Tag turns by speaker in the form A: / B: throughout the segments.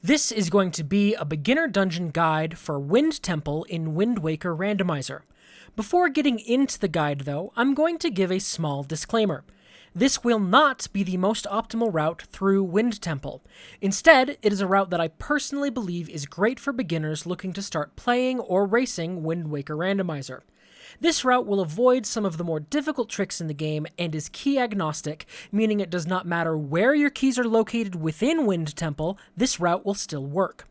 A: This is going to be a beginner dungeon guide for Wind Temple in Wind Waker Randomizer. Before getting into the guide, though, I'm going to give a small disclaimer. This will not be the most optimal route through Wind Temple. Instead, it is a route that I personally believe is great for beginners looking to start playing or racing Wind Waker Randomizer. This route will avoid some of the more difficult tricks in the game and is key agnostic, meaning it does not matter where your keys are located within Wind Temple, this route will still work.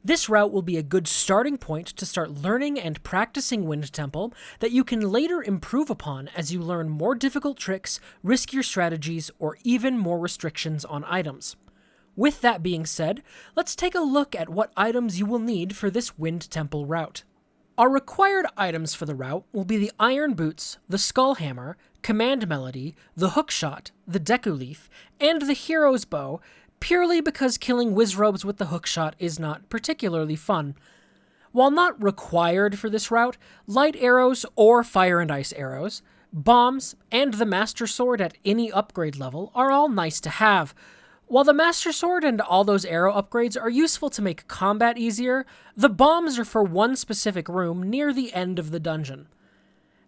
A: This route will be a good starting point to start learning and practicing Wind Temple that you can later improve upon as you learn more difficult tricks, riskier strategies, or even more restrictions on items. With that being said, let's take a look at what items you will need for this Wind Temple route. Our required items for the route will be the Iron Boots, the Skull Hammer, Command Melody, the Hookshot, the Deku Leaf, and the Hero's Bow, purely because killing Wizrobes with the Hookshot is not particularly fun. While not required for this route, light arrows or fire and ice arrows, bombs, and the Master Sword at any upgrade level are all nice to have. While the Master Sword and all those arrow upgrades are useful to make combat easier, the bombs are for one specific room near the end of the dungeon.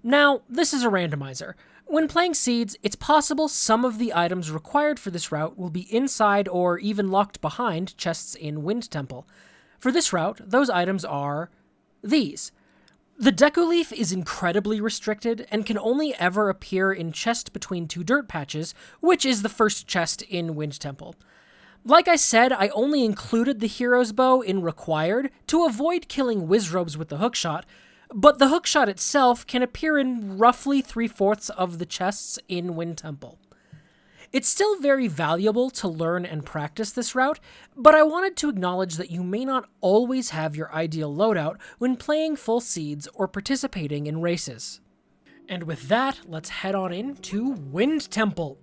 A: Now, this is a randomizer. When playing Seeds, it's possible some of the items required for this route will be inside or even locked behind chests in Wind Temple. For this route, those items are these. The Deku Leaf is incredibly restricted and can only ever appear in chest between two dirt patches, which is the first chest in Wind Temple. Like I said, I only included the Hero's Bow in required to avoid killing Wizrobes with the Hookshot, but the Hookshot itself can appear in roughly 3/4 of the chests in Wind Temple. It's still very valuable to learn and practice this route, but I wanted to acknowledge that you may not always have your ideal loadout when playing full Seeds or participating in races. And with that, let's head on into Wind Temple.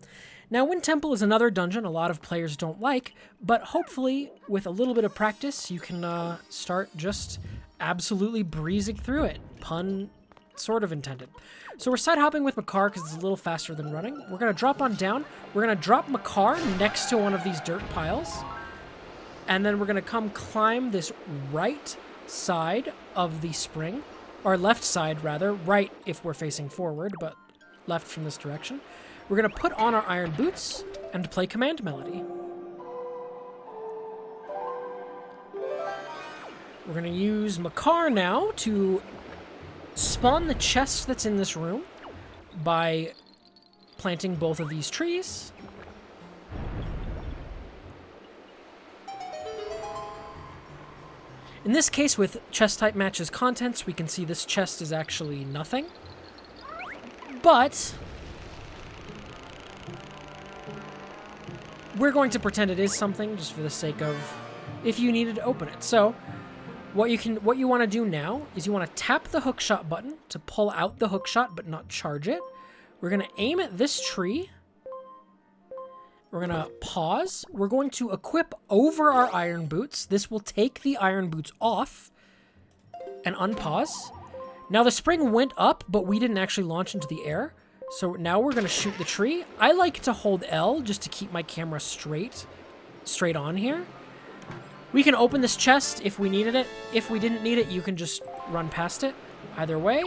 A: Now, Wind Temple is another dungeon a lot of players don't like, but hopefully, with a little bit of practice, you can start just absolutely breezing through it. Pun sort of intended. So we're side hopping with Makar because it's a little faster than running. We're going to drop on down. We're going to drop Makar next to one of these dirt piles. And then we're going to come climb this right side of the spring. Or left side, rather. Right if we're facing forward, but left from this direction. We're going to put on our Iron Boots and play Command Melody. We're going to use Makar now to spawn the chest that's in this room by planting both of these trees. In this case, with chest type matches contents, we can see this chest is actually nothing. But we're going to pretend it is something just for the sake of if you needed to open it. So what you want to do now is you want to tap the hookshot button to pull out the hookshot but not charge it. We're going to aim at this tree. We're going to pause. We're going to equip over our Iron Boots. This will take the Iron Boots off and unpause. Now the spring went up, but we didn't actually launch into the air. So now we're going to shoot the tree. I like to hold L just to keep my camera straight on here. We can open this chest if we needed it. If we didn't need it, you can just run past it. Either way,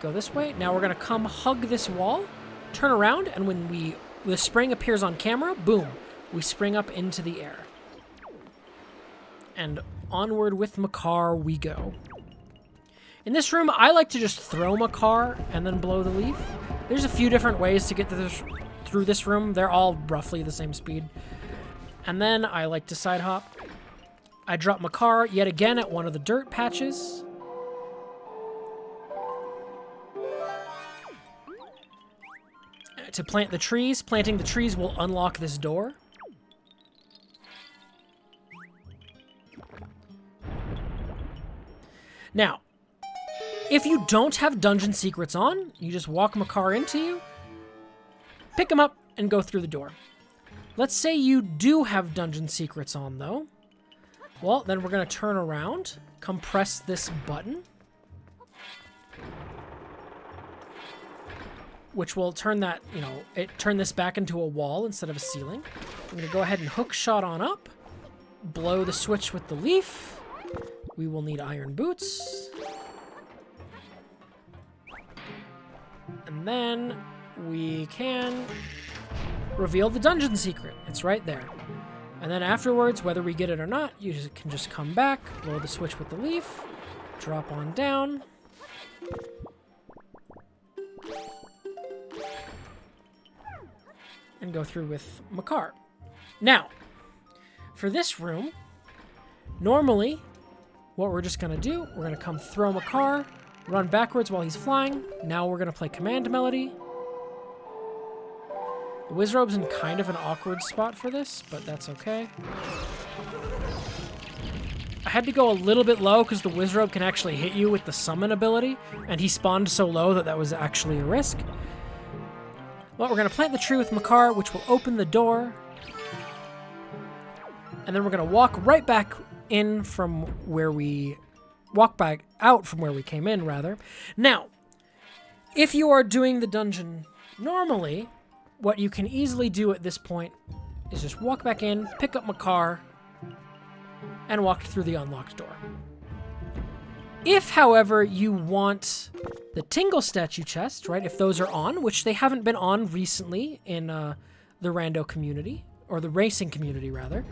A: go this way. Now we're going to come hug this wall, turn around, and when the spring appears on camera, boom, we spring up into the air. And onward with Makar we go. In this room, I like to just throw Makar and then blow the leaf. There's a few different ways to get through this room. They're all roughly the same speed. And then I like to side hop. I drop Makar yet again at one of the dirt patches. To plant the trees. Planting the trees will unlock this door. Now, if you don't have dungeon secrets on, you just walk Makar into you, pick him up, and go through the door. Let's say you do have dungeon secrets on, though. Well, then we're going to turn around, compress this button, which will turn that, turn this back into a wall instead of a ceiling. I'm going to go ahead and hook shot on up, blow the switch with the leaf. We will need iron boots. And then we can reveal the dungeon secret. It's right there. And then afterwards, whether we get it or not, you can just come back, blow the switch with the leaf, drop on down. And go through with Makar. Now, for this room, normally, what we're just going to do, we're going to come throw Makar, run backwards while he's flying. Now we're going to play command melody. The Wizrobe's in kind of an awkward spot for this, but that's okay. I had to go a little bit low because the Wizrobe can actually hit you with the summon ability, and he spawned so low that that was actually a risk. Well, we're going to plant the tree with Makar, which will open the door. And then we're going to walk right back in from where we... Walk back out from where we came in, rather. Now, if you are doing the dungeon normally, what you can easily do at this point is just walk back in, pick up Makar, and walk through the unlocked door. If, however, you want the Tingle statue chest, right, if those are on, which they haven't been on recently in the rando community, or the racing community, rather,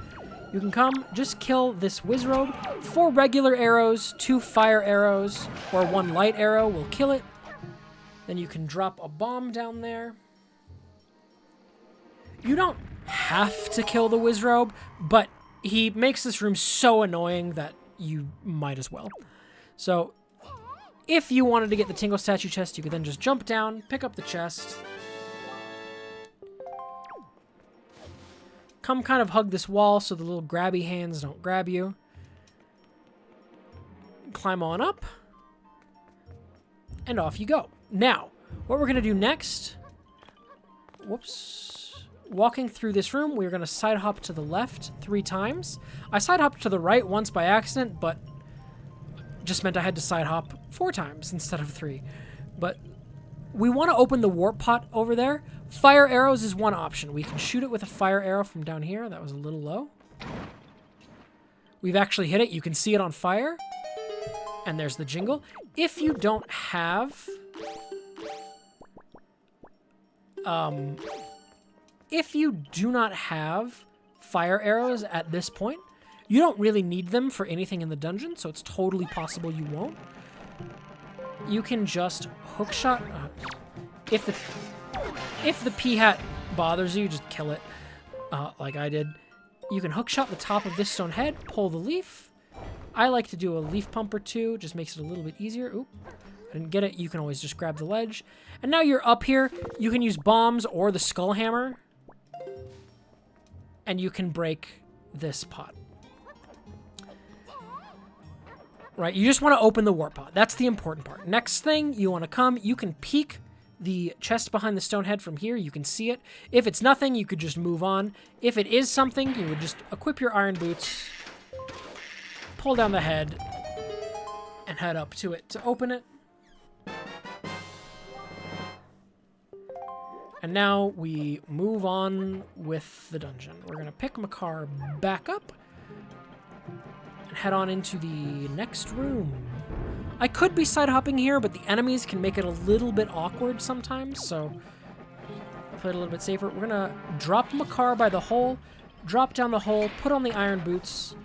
A: you can come, just kill this Wizrobe. 4 regular arrows, 2 fire arrows, or 1 light arrow will kill it. Then you can drop a bomb down there. You don't have to kill the Wizrobe, but he makes this room so annoying that you might as well. So, if you wanted to get the Tingle statue chest, you could then just jump down, pick up the chest, come kind of hug this wall so the little grabby hands don't grab you. Climb on up, and off you go. Now, what we're going to do next, walking through this room, we're going to side hop to the left 3 times. I side hopped to the right once by accident, but just meant I had to side hop 4 times instead of 3. But we want to open the warp pot over there. Fire arrows is one option. We can shoot it with a fire arrow from down here. That was a little low. We've actually hit it. You can see it on fire. And there's the jingle. If you don't have... if you do not have fire arrows at this point, you don't really need them for anything in the dungeon, so it's totally possible you won't. You can just hookshot... if the P-hat bothers you, just kill it, like I did. You can hookshot the top of this stone head, pull the leaf. I like to do a leaf pump or 2, just makes it a little bit easier. Oop, I didn't get it. You can always just grab the ledge. And now you're up here. You can use bombs or the skull hammer, and you can break this pot. Right, you just want to open the warp pot. That's the important part. Next thing, you want to come, you can peek the chest behind the stone head from here. You can see it. If it's nothing, you could just move on. If it is something, you would just equip your iron boots, pull down the head, and head up to it to open it. And now we move on with the dungeon. We're going to pick Makar back up and head on into the next room. I could be side hopping here, but the enemies can make it a little bit awkward sometimes, so I'll play it a little bit safer. We're going to drop Makar by the hole, drop down the hole, put on the iron boots,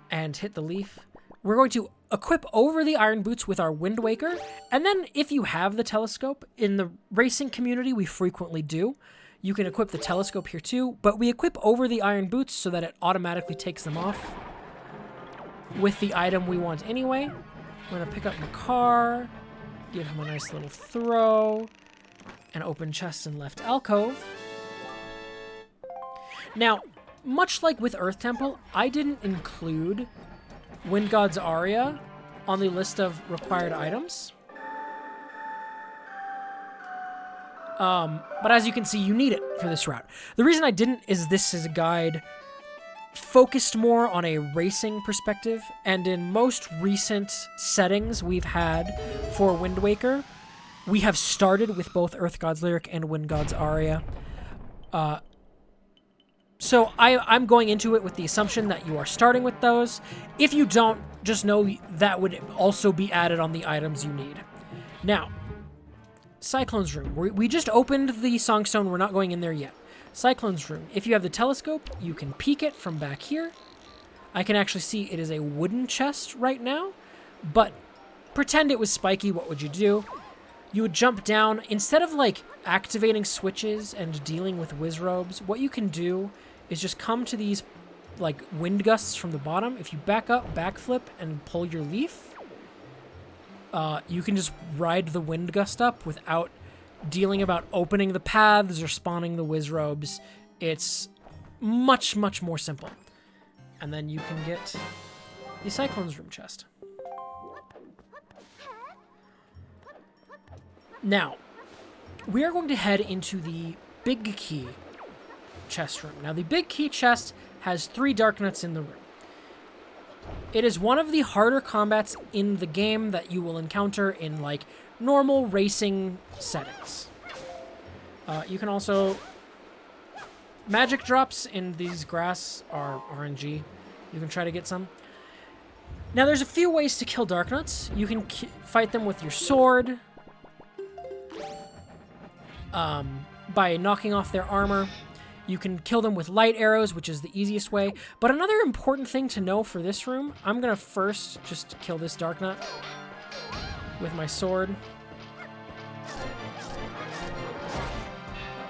A: and hit the leaf. We're going to equip over the iron boots with our Wind Waker, and then if you have the telescope, in the racing community we frequently do, you can equip the telescope here too, but we equip over the iron boots so that it automatically takes them off with the item we want anyway. We're going to pick up Makar, give him a nice little throw, and open chest in left alcove. Now, much like with Earth Temple, I didn't include Wind God's Aria on the list of required items. But as you can see, you need it for this route. The reason I didn't is this is a guide focused more on a racing perspective, and in most recent settings we've had for Wind Waker, we have started with both Earth God's Lyric and Wind God's Aria. So I'm going into it with the assumption that you are starting with those. If you don't, just know that would also be added on the items you need. Now, Cyclone's Room. We just opened the Songstone. We're not going in there yet. Cyclone's Room. If you have the telescope, you can peek it from back here. I can actually see it is a wooden chest right now, but pretend it was spiky. What would you do? You would jump down. Instead of like activating switches and dealing with Wizrobes, what you can do is just come to these like wind gusts from the bottom. If you back up, backflip, and pull your leaf, you can just ride the wind gust up without dealing about opening the paths or spawning the Wizrobes. It's much, much more simple. And then you can get the Cyclone's Room chest. Now, we are going to head into the Big Key chest room. Now, the Big Key chest has 3 Darknuts in the room. It is one of the harder combats in the game that you will encounter in, like, normal racing settings. You can also... Magic drops in these grass are RNG. You can try to get some. Now, there's a few ways to kill Darknuts. You can fight them with your sword, by knocking off their armor. You can kill them with light arrows, which is the easiest way. But another important thing to know for this room, I'm going to first just kill this Darknut with my sword.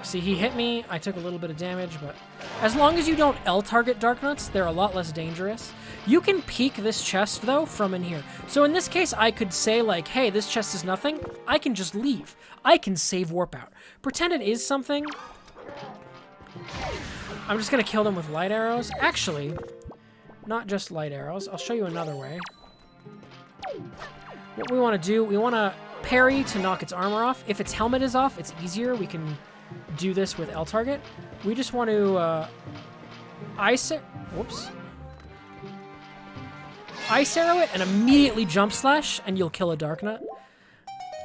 A: See, he hit me. I took a little bit of damage, but as long as you don't L-target Darknuts, they're a lot less dangerous. You can peek this chest, though, from in here. So in this case, I could say, like, hey, this chest is nothing. I can just leave. I can save warp out. Pretend it is something. I'm just going to kill them with light arrows. Actually, not just light arrows. I'll show you another way. What we want to do, we want to parry to knock its armor off. If its helmet is off, it's easier. We can do this with L-target. We just want to ice arrow it and immediately jump slash, and you'll kill a Darknut.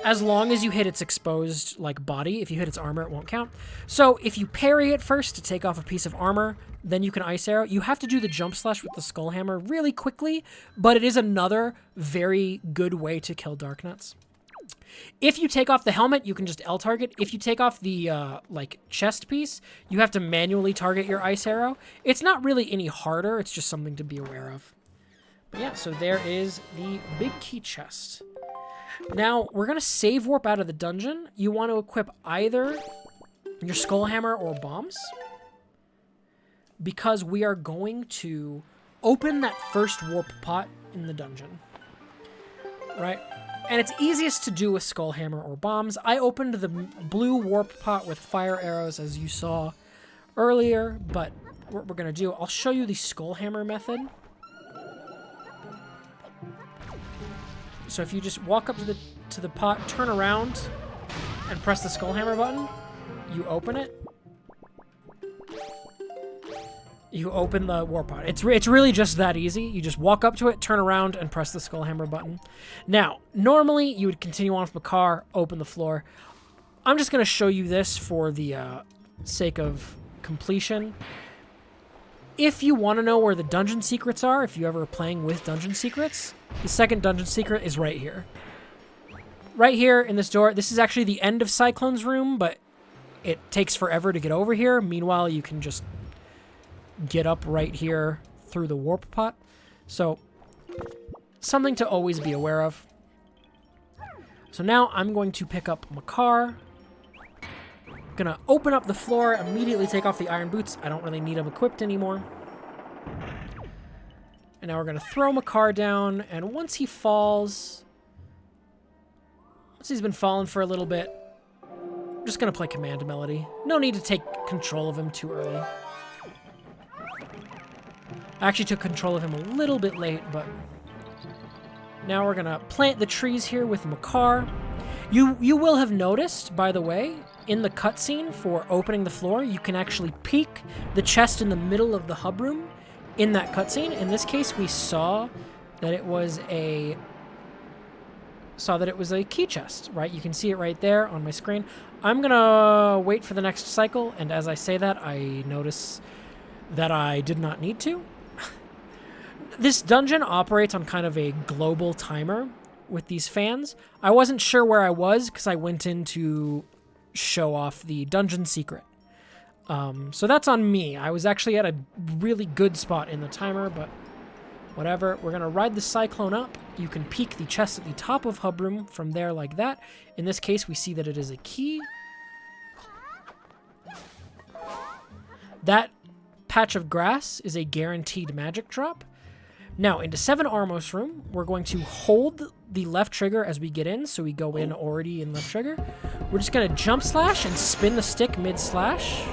A: As long as you hit its exposed like body. If you hit its armor, it won't count. So if you parry it first to take off a piece of armor, then you can ice arrow. You have to do the jump slash with the skull hammer really quickly, but it is another very good way to kill Darknuts. If you take off the helmet, you can just L-target. If you take off the, like, chest piece, you have to manually target your ice arrow. It's not really any harder. It's just something to be aware of. But yeah, so there is the Big Key chest. Now, we're going to save warp out of the dungeon. You want to equip either your skull hammer or bombs, because we are going to open that first warp pot in the dungeon. Right? And it's easiest to do with skull hammer or bombs. I opened the blue warp pot with fire arrows, as you saw earlier, but what we're going to do, I'll show you the skull hammer method. So if you just walk up to the pot, turn around, and press the skull hammer button, you open it. You open the warp pot. It's really just that easy. You just walk up to it, turn around, and press the skull hammer button. Now, normally you would continue on with the car, open the floor. I'm just going to show you this for the sake of completion. If you want to know where the dungeon secrets are, if you ever are playing with dungeon secrets, the second dungeon secret is right here. Right here in this door. This is actually the end of Cyclone's room, but it takes forever to get over here. Meanwhile, you can just get up right here through the warp pot. So, something to always be aware of. So now I'm going to pick up Makar. Gonna open up the floor, immediately take off the iron boots. I don't really need them equipped anymore. And now we're gonna throw Makar down, and once he falls, once he's been falling for a little bit, I'm just gonna play Command Melody. No need to take control of him too early. I actually took control of him a little bit late, but now we're gonna plant the trees here with Makar. You will have noticed, by the way, in the cutscene for opening the floor, you can actually peek the chest in the middle of the hub room in that cutscene. In this case, we saw that it was a key chest, right? You can see it right there on my screen. I'm gonna wait for the next cycle, and as I say that, I notice that I did not need to. This dungeon operates on kind of a global timer with these fans. I wasn't sure where I was because I went in to show off the dungeon secret. So that's on me. I was actually at a really good spot in the timer, but whatever. We're going to ride the cyclone up. You can peek the chest at the top of hub room from there like that. In this case, we see that it is a key. That patch of grass is a guaranteed magic drop. Now, into 7 Armos room, we're going to hold the left trigger as we get in, so we go in already in left trigger. We're just going to jump slash and spin the stick mid-slash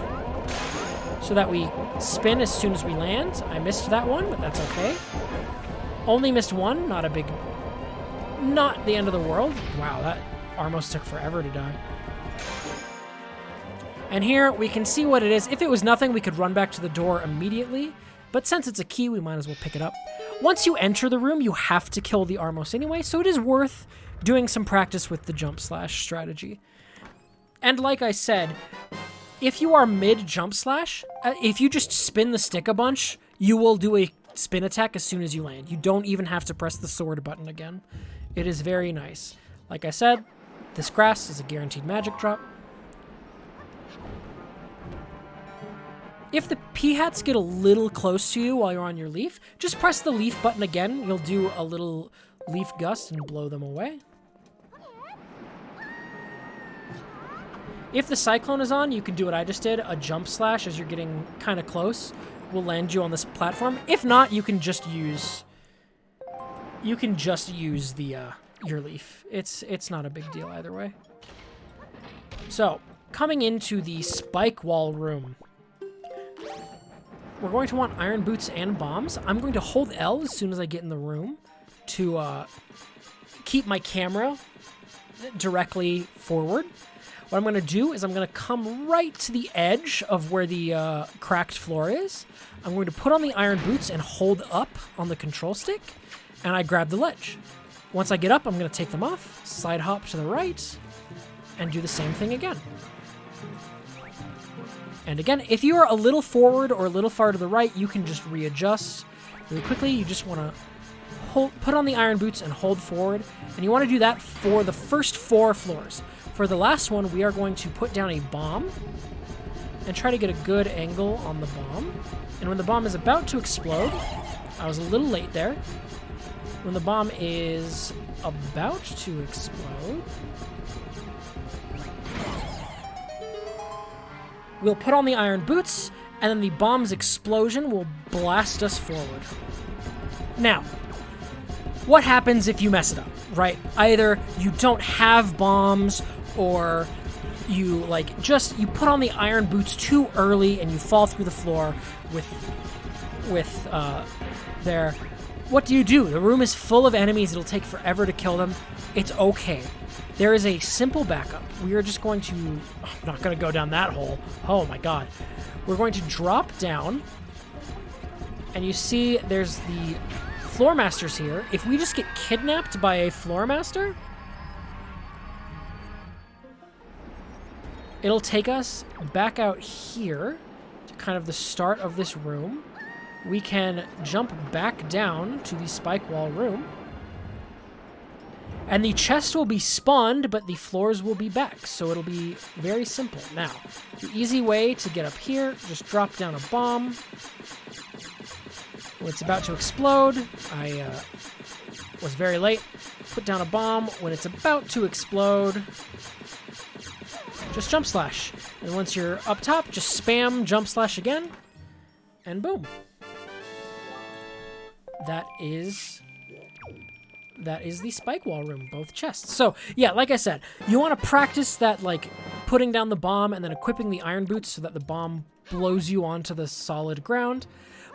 A: so that we spin as soon as we land. I missed that one, but that's okay. Only missed one, not the end of the world. Wow, that Armos took forever to die. And here we can see what it is. If it was nothing, we could run back to the door immediately. But since it's a key, we might as well pick it up. Once you enter the room, you have to kill the Armos anyway, so it is worth doing some practice with the jump slash strategy. And like I said, if you are mid jump slash, if you just spin the stick a bunch, you will do a spin attack as soon as you land. You don't even have to press the sword button again. It is very nice. Like I said, this grass is a guaranteed magic drop. If the P-hats get a little close to you while you're on your leaf, just press the leaf button again. You'll do a little leaf gust and blow them away. If the cyclone is on, you can do what I just did. A jump slash as you're getting kind of close will land you on this platform. If not, you can just use the your leaf. It's not a big deal either way. So, coming into the spike wall room, we're going to want iron boots and bombs. I'm going to hold L as soon as I get in the room to keep my camera directly forward. What I'm going to do is I'm going to come right to the edge of where the cracked floor is. I'm going to put on the iron boots and hold up on the control stick, and I grab the ledge. Once I get up, I'm going to take them off, side hop to the right, and do the same thing again. And again, if you are a little forward or a little far to the right, you can just readjust really quickly. You just want to put on the iron boots and hold forward. And you want to do that for the first 4 floors. For the last one, we are going to put down a bomb and try to get a good angle on the bomb. And when the bomb is about to explode, I was a little late there. When the bomb is about to explode, we'll put on the iron boots, and then the bomb's explosion will blast us forward. Now, what happens if you mess it up, right? Either you don't have bombs, or you you put on the iron boots too early and you fall through the floor with there. What do? The room is full of enemies. It'll take forever to kill them. It's okay. There is a simple backup. We are just going to... I'm not going to go down that hole. Oh my god. We're going to drop down. And you see there's the floor masters here. If we just get kidnapped by a floor master, it'll take us back out here to kind of the start of this room. We can jump back down to the spike wall room. And the chest will be spawned, but the floors will be back, so it'll be very simple. Now, the easy way to get up here, just drop down a bomb. When it's about to explode, I was very late. Put down a bomb. When it's about to explode, just jump slash. And once you're up top, just spam jump slash again, and boom. That is the spike wall room, both chests. So, yeah, like I said, you want to practice that, putting down the bomb and then equipping the iron boots so that the bomb blows you onto the solid ground.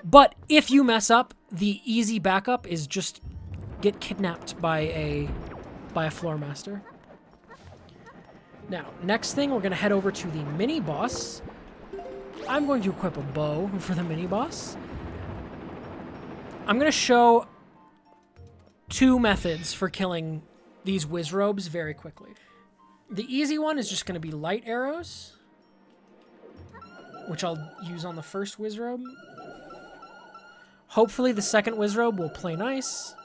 A: But if you mess up, the easy backup is just get kidnapped by a floor master. Now, next thing, we're going to head over to the mini-boss. I'm going to equip a bow for the mini-boss. I'm going to show 2 methods for killing these wizrobes very quickly. The easy one is just going to be light arrows, which I'll use on the first wizrobe. Hopefully the second Wizrobe will play nice.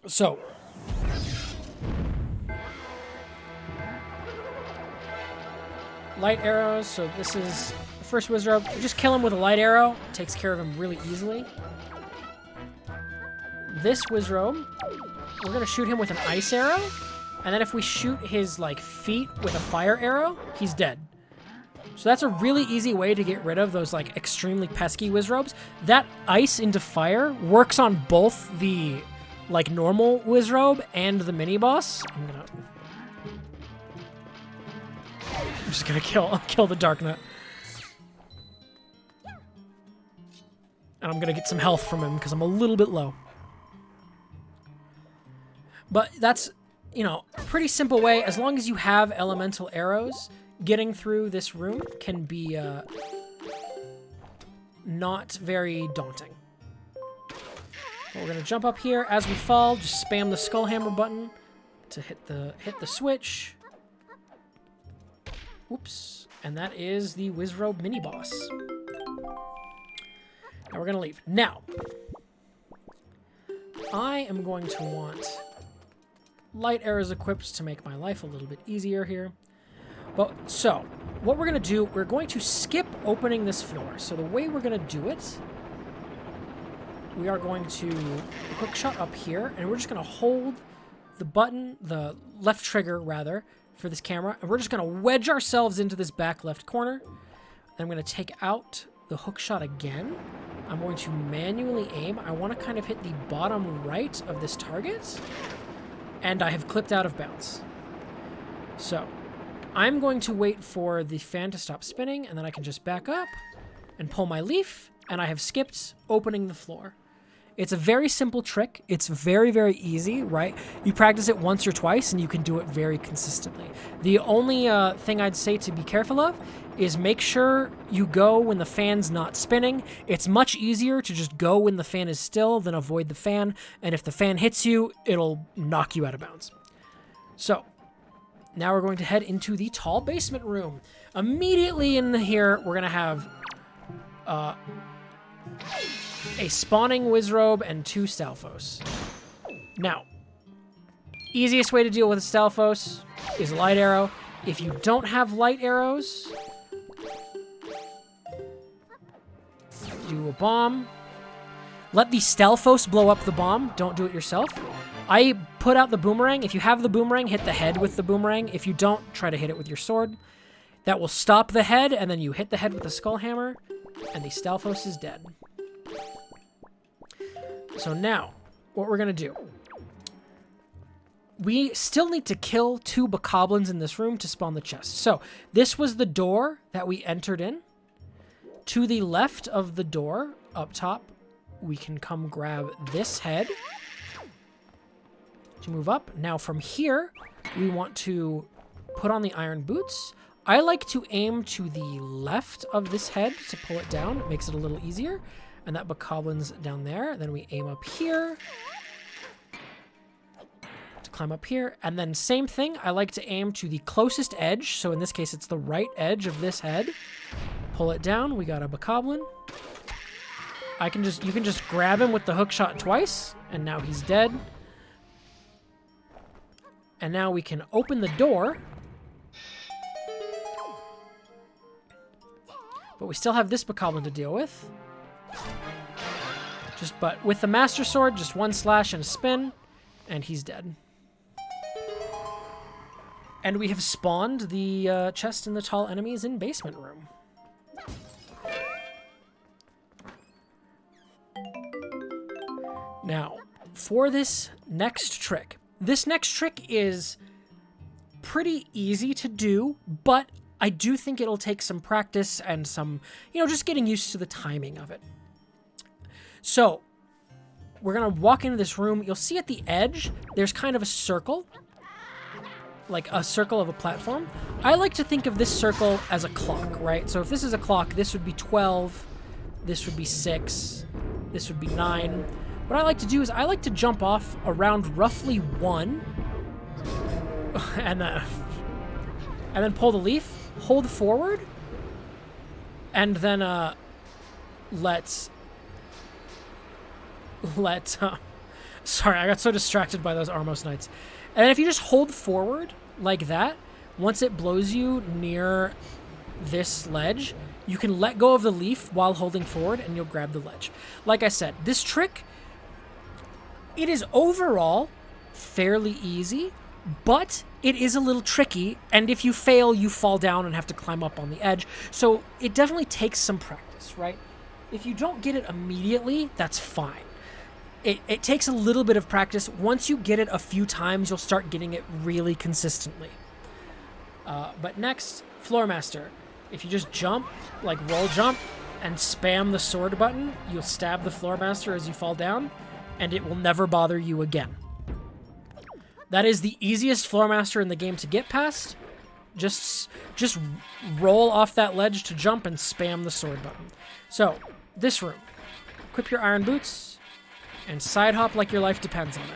A: So, light arrows. So this is the first Wizrobe. Just kill him with a light arrow. It takes care of him really easily. This Wizrobe, we're going to shoot him with an ice arrow. And then if we shoot his, like, feet with a fire arrow, he's dead. So that's a really easy way to get rid of those, like, extremely pesky Wizrobes. That ice into fire works on both the, like, normal Wizrobe and the mini-boss. I'm just gonna kill the Darknut. And I'm gonna get some health from him because I'm a little bit low. But that's, you know, a pretty simple way. As long as you have elemental arrows, getting through this room can be not very daunting. But we're gonna jump up here. As we fall, just spam the skull hammer button to hit the switch. Oops. And that is the Wizrobe mini boss. Now we're gonna leave. Now, I am going to want light arrows equipped to make my life a little bit easier here. But so, what we're gonna do, we're going to skip opening this floor. So the way we're gonna do it, we are going to hook shot up here, and we're just gonna hold the button, the left trigger rather, for this camera, and we're just gonna wedge ourselves into this back left corner. I'm gonna take out the hook shot again. I'm going to manually aim. I want to kind of hit the bottom right of this target, and I have clipped out of bounds. So I'm going to wait for the fan to stop spinning, and then I can just back up and pull my leaf, and I have skipped opening the floor. It's a very simple trick. It's very, very easy, right? You practice it once or twice, and you can do it very consistently. The only thing I'd say to be careful of is make sure you go when the fan's not spinning. It's much easier to just go when the fan is still than avoid the fan, and if the fan hits you, it'll knock you out of bounds. So, now we're going to head into the tall basement room. Immediately in here, we're going to have a spawning Wizrobe and 2 Stalfos. Now, easiest way to deal with a Stalfos is light arrow. If you don't have light arrows, do a bomb. Let the Stalfos blow up the bomb. Don't do it yourself. I put out the boomerang. If you have the boomerang, hit the head with the boomerang. If you don't, try to hit it with your sword. That will stop the head, and then you hit the head with the skull hammer, and the Stalfos is dead. So now, what we're going to do. We still need to kill 2 bokoblins in this room to spawn the chest. So, this was the door that we entered in. To the left of the door, up top, we can come grab this head to move up. Now from here, we want to put on the iron boots. I like to aim to the left of this head to pull it down. It makes it a little easier. And that bokoblin's down there. Then we aim up here to climb up here. And then same thing, I like to aim to the closest edge. So in this case, it's the right edge of this head. Pull it down. We got a bokoblin. You can just grab him with the hook shot twice, and now he's dead. And now we can open the door. But we still have this bokoblin to deal with. But with the Master Sword, just 1 slash and a spin, and he's dead. And we have spawned the chest and the tall enemies in basement room. Now, for this next trick is pretty easy to do, but I do think it'll take some practice and some, just getting used to the timing of it. So, we're going to walk into this room. You'll see at the edge, there's kind of a circle, like a circle of a platform. I like to think of this circle as a clock, right? So if this is a clock, this would be 12, this would be 6, this would be 9. What I like to do is I like to jump off around roughly 1 and then pull the leaf, hold forward, And then, sorry, I got so distracted by those Armos Knights. And then if you just hold forward like that, once it blows you near this ledge, you can let go of the leaf while holding forward and you'll grab the ledge. Like I said, this trick, it is overall fairly easy, but it is a little tricky, and if you fail, you fall down and have to climb up on the edge. So it definitely takes some practice, right? If you don't get it immediately, that's fine. It takes a little bit of practice. Once you get it a few times, you'll start getting it really consistently. But next, Floor Master. If you just jump, like roll jump, and spam the sword button, you'll stab the Floor Master as you fall down, and it will never bother you again. That is the easiest Floor Master in the game to get past. Just roll off that ledge to jump and spam the sword button. So, this room. Equip your iron boots, and side hop like your life depends on it.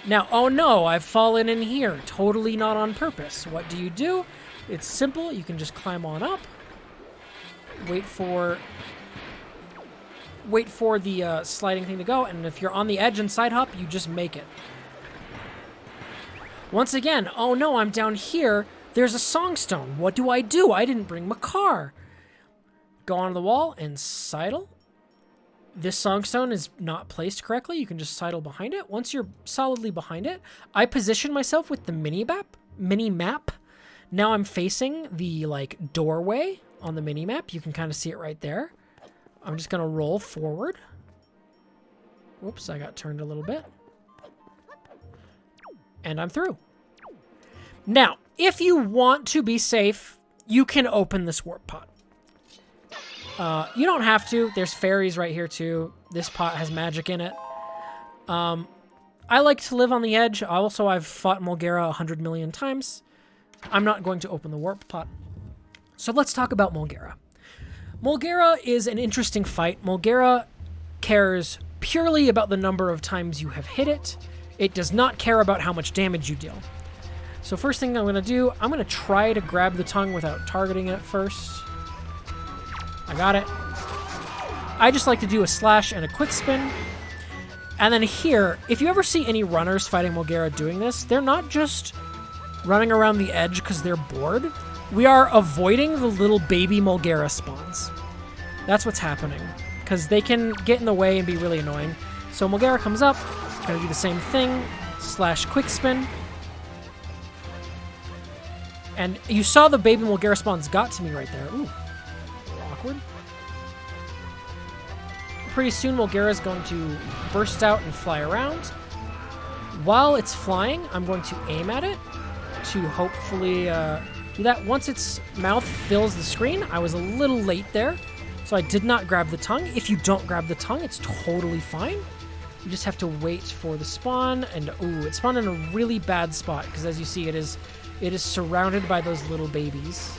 A: Now, oh no, I've fallen in here. Totally not on purpose. What do? It's simple. You can just climb on up. Wait for the sliding thing to go, and if you're on the edge and side hop, you just make it. Once again, oh no, I'm down here. There's a songstone. What do? I didn't bring my car. Go onto the wall and sidle. This songstone is not placed correctly. You can just sidle behind it. Once you're solidly behind it, I position myself with the mini-map. Now I'm facing the, like, doorway on the mini-map. You can kind of see it right there. I'm just going to roll forward. Whoops, I got turned a little bit. And I'm through. Now, if you want to be safe, you can open this warp pot. You don't have to. There's fairies right here, too. This pot has magic in it. I like to live on the edge. Also, I've fought Mulgera 100 million times. I'm not going to open the warp pot. So let's talk about Mulgera. Mulgera is an interesting fight. Mulgera cares purely about the number of times you have hit it. It does not care about how much damage you deal. So first thing I'm going to do, I'm going to try to grab the tongue without targeting it first. I got it. I just like to do a slash and a quick spin. And then here, if you ever see any runners fighting Mulgera doing this, they're not just running around the edge because they're bored. We are avoiding the little baby Mulgera spawns. That's what's happening, because they can get in the way and be really annoying. So Mulgera comes up, gonna do the same thing, slash quick spin. And you saw the baby Mulgera spawns got to me right there. Ooh, awkward. Pretty soon Mulgera is going to burst out and fly around. While it's flying, I'm going to aim at it to hopefully do that. Once its mouth fills the screen, I was a little late there, so I did not grab the tongue. If you don't grab the tongue, it's totally fine. You just have to wait for the spawn, and ooh, it spawned in a really bad spot, because as you see, it is surrounded by those little babies.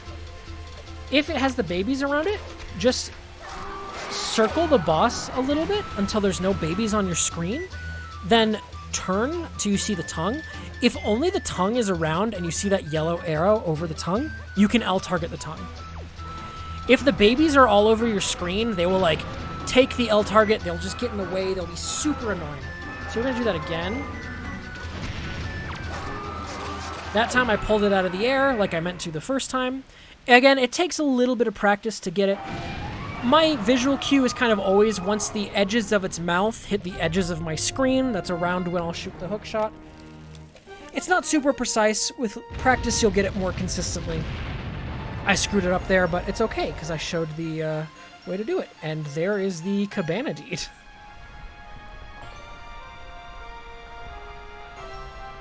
A: If it has the babies around it, just circle the boss a little bit until there's no babies on your screen, then turn till you see the tongue. If only the tongue is around and you see that yellow arrow over the tongue, you can L-target the tongue. If the babies are all over your screen, they will like take the L-target, they'll just get in the way, they'll be super annoying. So we're gonna do that again. That time I pulled it out of the air like I meant to the first time. Again, it takes a little bit of practice to get it. My visual cue is kind of always once the edges of its mouth hit the edges of my screen. That's around when I'll shoot the hook shot. It's not super precise. With practice, you'll get it more consistently. I screwed it up there, but it's okay, because I showed the way to do it. And there is the Cabana Deed.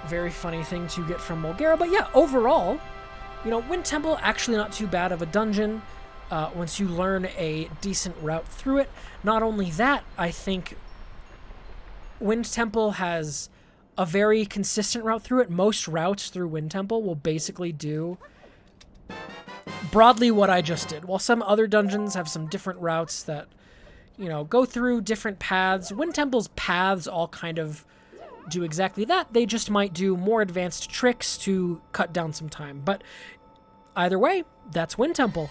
A: Very funny thing to get from Mulgera. But yeah, overall, you know, Wind Temple, actually not too bad of a dungeon. Once you learn a decent route through it. Not only that, I think Wind Temple has a very consistent route through it. Most routes through Wind Temple will basically do broadly what I just did. While some other dungeons have some different routes that, you know, go through different paths, Wind Temple's paths all kind of do exactly that. They just might do more advanced tricks to cut down some time. But either way, that's Wind Temple.